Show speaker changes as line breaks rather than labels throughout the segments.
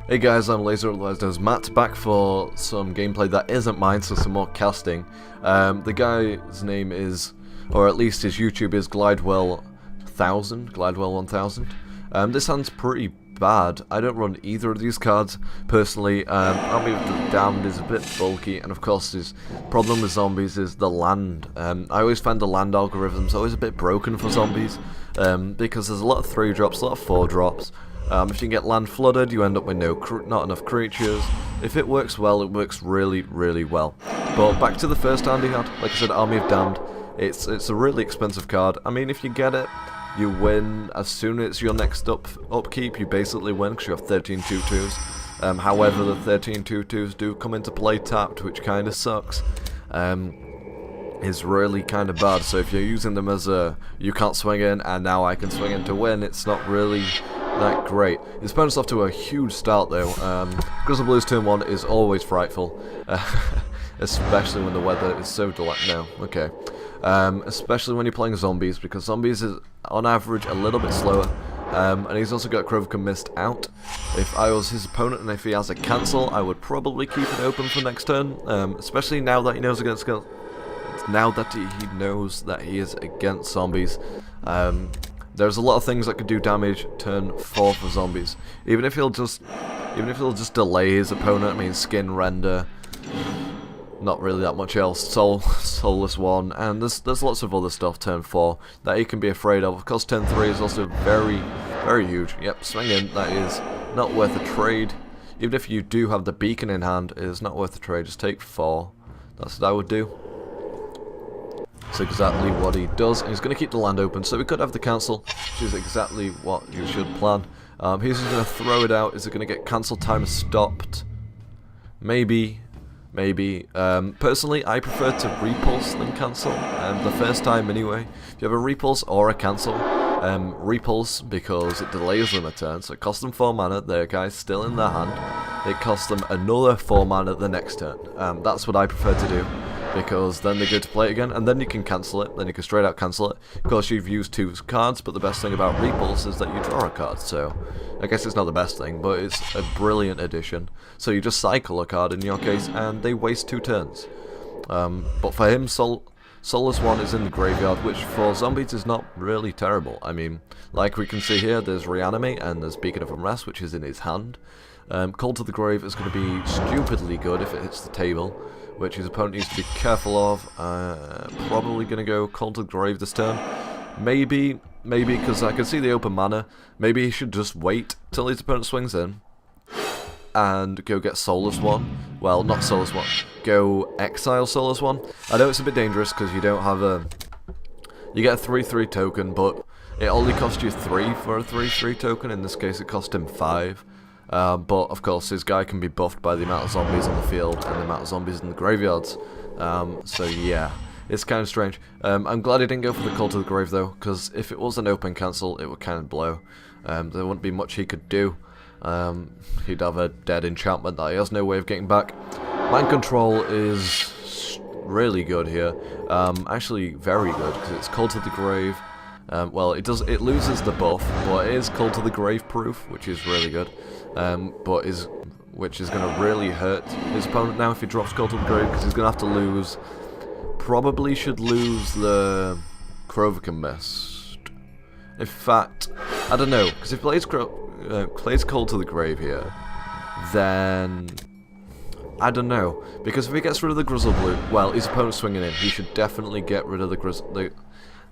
Hey guys, I'm Lazor, otherwise known as Matt, back for some gameplay that isn't mine, so some more casting. The guy's name is, or at least his YouTube is Glidewell1000. This sounds pretty bad. I don't run either of these cards, personally. Army of the Damned is a bit bulky, and of course his problem with zombies is the land. I always find the land algorithm's always a bit broken for zombies, because there's a lot of 3 drops, a lot of 4 drops. If you can get land flooded, you end up with not enough creatures. If it works well, it works really, really well. But back to the first hand he had, like I said, Army of Damned. It's a really expensive card. I mean, if you get it, you win as soon as your next upkeep. You basically win because you have 13 2/2s. However, the 13 2/2s do come into play tapped, which kind of sucks. Is really kind of bad. So if you're using them as a you can't swing in and now I can swing in to win, it's not really that great. His opponent's off to a huge start though. Grizzle Blues turn 1 is always frightful, especially when the weather is so delightful. No, okay. Especially when you're playing zombies, because zombies is on average a little bit slower. And he's also got Crovacan Mist out. If I was his opponent and if he has a cancel, I would probably keep it open for next turn. Especially now that he knows he knows that he is against zombies. There's a lot of things that could do damage turn 4 for zombies. Even if he'll just delay his opponent. I mean, skin render, not really that much else. Soulless one, and there's lots of other stuff turn 4 that he can be afraid of. Of course, turn 3 is also very, very huge. Yep, swing in. That is not worth a trade. Even if you do have the beacon in hand, it is not worth a trade. Just take 4. That's what I would do. That's exactly what he does, and he's going to keep the land open, so we could have the cancel, which is exactly what you should plan. He's just going to throw it out. Is it going to get cancel time stopped? Maybe. Personally, I prefer to repulse than cancel, the first time anyway. If you have a repulse or a cancel, repulse because it delays them a turn, so it costs them 4 mana, their guy's still in their hand. It costs them another 4 mana the next turn. That's what I prefer to do, because then they go to play it again, and then you can cancel it, then you can straight out cancel it. Of course, you've used 2 cards, but the best thing about repulse is that you draw a card, so I guess it's not the best thing, but it's a brilliant addition. So you just cycle a card in your case, and they waste 2 turns. But for him, Soulless one is in the graveyard, which for zombies is not really terrible. I mean, like we can see here, there's Reanimate, and there's Beacon of Unrest, which is in his hand. Call to the Grave is going to be stupidly good if it hits the table, which his opponent needs to be careful of. Probably going to go Call to the Grave this turn. Maybe, because I can see the open mana, maybe he should just wait till his opponent swings in and go get Soulless one. Well, not Soulless one. Go exile Soulless one. I know it's a bit dangerous because you don't have a... You get a 3/3 token, but it only costs you 3 for a 3/3 token. In this case, it cost him 5. But of course, his guy can be buffed by the amount of zombies on the field and the amount of zombies in the graveyards. So yeah, it's kind of strange. I'm glad he didn't go for the Call to the Grave though, because if it was an open cancel, it would kind of blow. There wouldn't be much he could do. He'd have a dead enchantment that he has no way of getting back. Mind Control is really good here. Actually, very good, because it's Call to the Grave. Well, it loses the buff, but it is Call to the Grave proof, which is really good. Which is going to really hurt his opponent now if he drops Call to the Grave, because he's going to have to lose. Probably should lose the Crovacan Mist. In fact, I don't know, because if he plays Call to the Grave here, then I don't know, because if he gets rid of the Grizzle Blue, well, his opponent's swinging in. He should definitely get rid of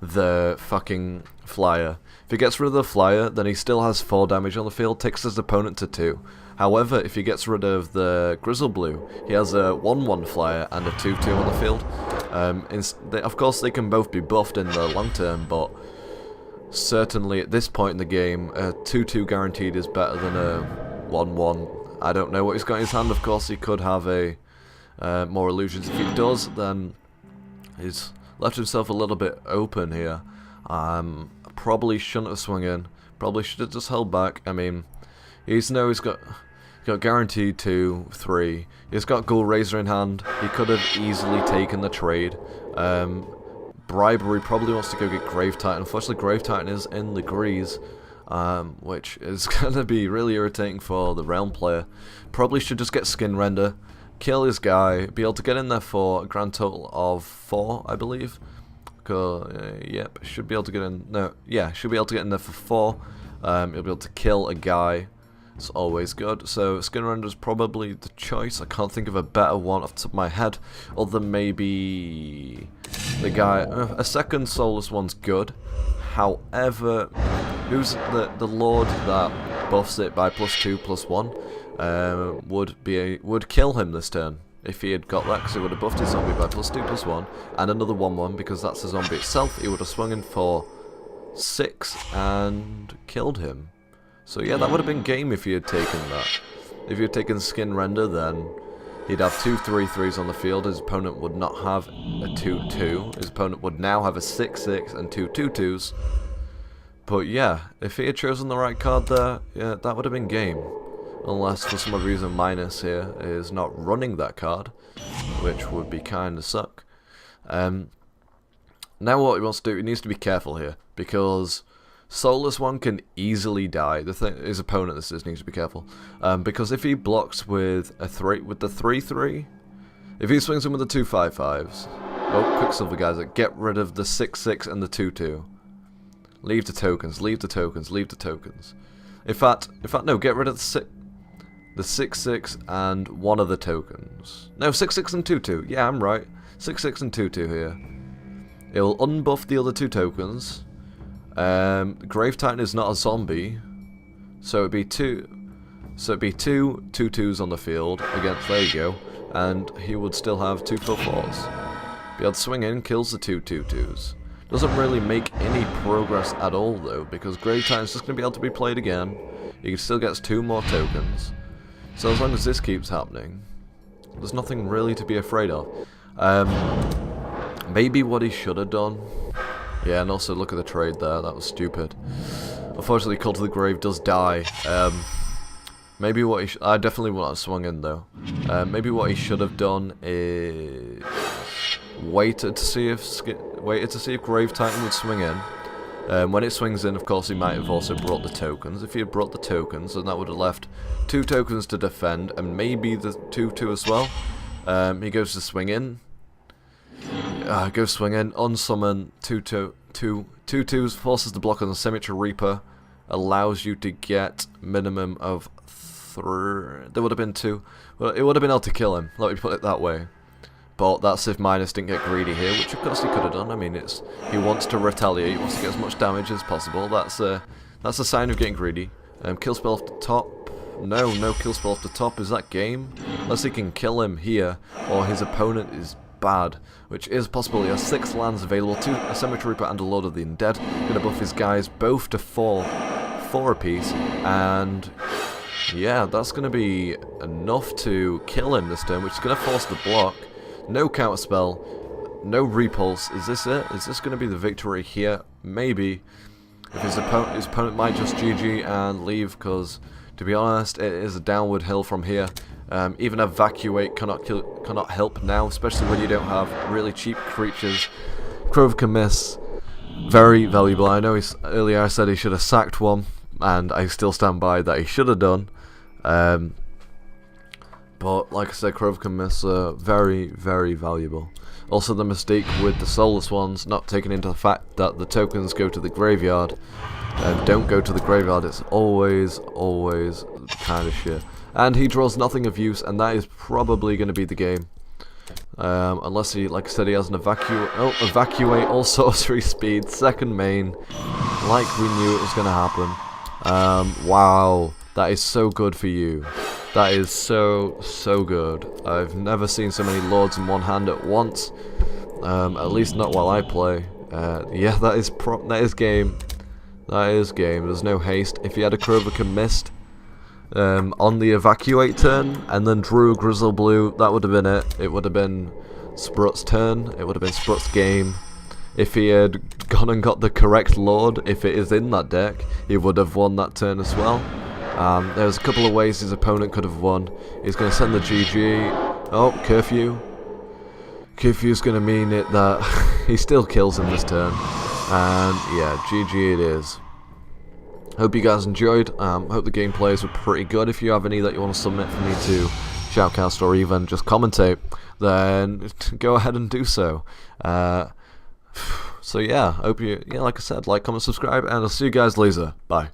the fucking flyer. If he gets rid of the flyer, then he still has 4 damage on the field, takes his opponent to 2. However, if he gets rid of the Grizzle Blue, he has a 1/1 flyer and a 2/2 on the field. Of course, they can both be buffed in the long term, but certainly at this point in the game, a 2/2 guaranteed is better than a 1/1. I don't know what he's got in his hand. Of course, he could have a more illusions. If he does, then he's left himself a little bit open here. Probably shouldn't have swung in. Probably should have just held back. I mean, he's got guaranteed 2, 3. He's got Ghoul Razor in hand. He could have easily taken the trade. Bribery probably wants to go get Grave Titan. Unfortunately, Grave Titan is in the grease. which is going to be really irritating for the Realm player. Probably should just get skin render, kill his guy, be able to get in there for a grand total of 4, I believe. Yep, should be able to get in. No, yeah, should be able to get in there for 4. You'll be able to kill a guy. It's always good. So skin render is probably the choice. I can't think of a better one off the top of my head, other than maybe the guy. A second soulless one's good. However, who's the lord that buffs it by +2/+1 would kill him this turn if he had got that, because he would have buffed his zombie by +2/+1 and another 1/1 because that's the zombie itself. He would have swung in for 6 and killed him. So yeah, that would have been game if he had taken that. If he had taken skin render, then he'd have 2 3/3s on the field. His opponent would not have a 2/2. His opponent would now have a 6/6 and 2 2/2s. But yeah, if he had chosen the right card there, yeah, that would have been game. Unless for some odd reason Minus here is not running that card, which would be kind of suck. Now what he wants to do, he needs to be careful here, because soulless one can easily die. His opponent needs to be careful, because if he blocks with the 3/3, if he swings in with the 2/5/5s, oh, Quicksilver guys, get rid of the 6/6 and the 2/2. Leave the tokens, leave the tokens, leave the tokens. In fact, no, get rid of the 6/6 and one of the tokens. No, 6/6 and 2/2. Yeah, I'm right. 6/6 and 2/2 here. It will unbuff the other 2 tokens. Grave Titan is not a zombie, so it'd be 2 2/2s on the field against, there you go, and he would still have 2 4/4s. Be able to swing in, kills the 2 2/2s. Doesn't really make any progress at all though, because Grave Titan's just going to be able to be played again. He still gets 2 more tokens. So as long as this keeps happening, there's nothing really to be afraid of. Maybe what he should have done. Yeah, and also look at the trade there, that was stupid. Unfortunately, Cult of the Grave does die. Maybe what he I definitely wouldn't have swung in though. Maybe what he should have done is waited to see if Grave Titan would swing in. When it swings in, of course, he might have also brought the tokens. If he had brought the tokens, then that would have left 2 tokens to defend, and maybe the 2/2 as well. He goes to swing in. Goes swing in, unsummon 2 2/2s, forces the block on the Symmetry Reaper, allows you to get minimum of 3. There would have been 2. Well, it would have been able to kill him, let me put it that way. But that's if Minus didn't get greedy here, which of course he could have done. I mean, he wants to retaliate, he wants to get as much damage as possible. That's a sign of getting greedy. Kill spell off the top. No kill spell off the top. Is that game? Unless he can kill him here, or his opponent is bad, which is possible. He has 6 lands available, 2 a Cemetery Reaper and a Lord of the Undead. Gonna buff his guys both to 4 apiece, and yeah, that's gonna be enough to kill him this turn, which is gonna force the block. No counterspell, no repulse. Is this it? Is this going to be the victory here? Maybe. If his opponent might just GG and leave, because to be honest, it is a downward hill from here. Even Evacuate cannot help now, especially when you don't have really cheap creatures. Crove can miss. Very valuable. I know earlier I said he should have sacked one, and I still stand by that he should have done. But like I said, Crove can miss, very, very valuable. Also the mistake with the soulless ones, not taking into the fact that the tokens go to the graveyard. Don't go to the graveyard, it's always kind of shit. And he draws nothing of use, and that is probably going to be the game. Unless he, like I said, he has an evacuate, all sorcery speed, second main, like we knew it was going to happen. Wow, that is so good for you. That is so good. I've never seen so many lords in one hand at once. At least not while I play. Yeah, that is game. That is game. There's no haste. If he had a Krovica missed on the evacuate turn and then drew a Grizzle Blue, that would have been it. It would have been Sprut's turn. It would have been Sprut's game. If he had gone and got the correct Lord, if it is in that deck, he would have won that turn as well. There's a couple of ways his opponent could have won. He's going to send the GG. Oh, Curfew. Curfew's going to mean it that he still kills him this turn. And yeah, GG it is. Hope you guys enjoyed. Hope the gameplays were pretty good. If you have any that you want to submit for me to shoutcast or even just commentate, then go ahead and do so. So yeah, hope you, like I said, like, comment, subscribe, and I'll see you guys later. Bye.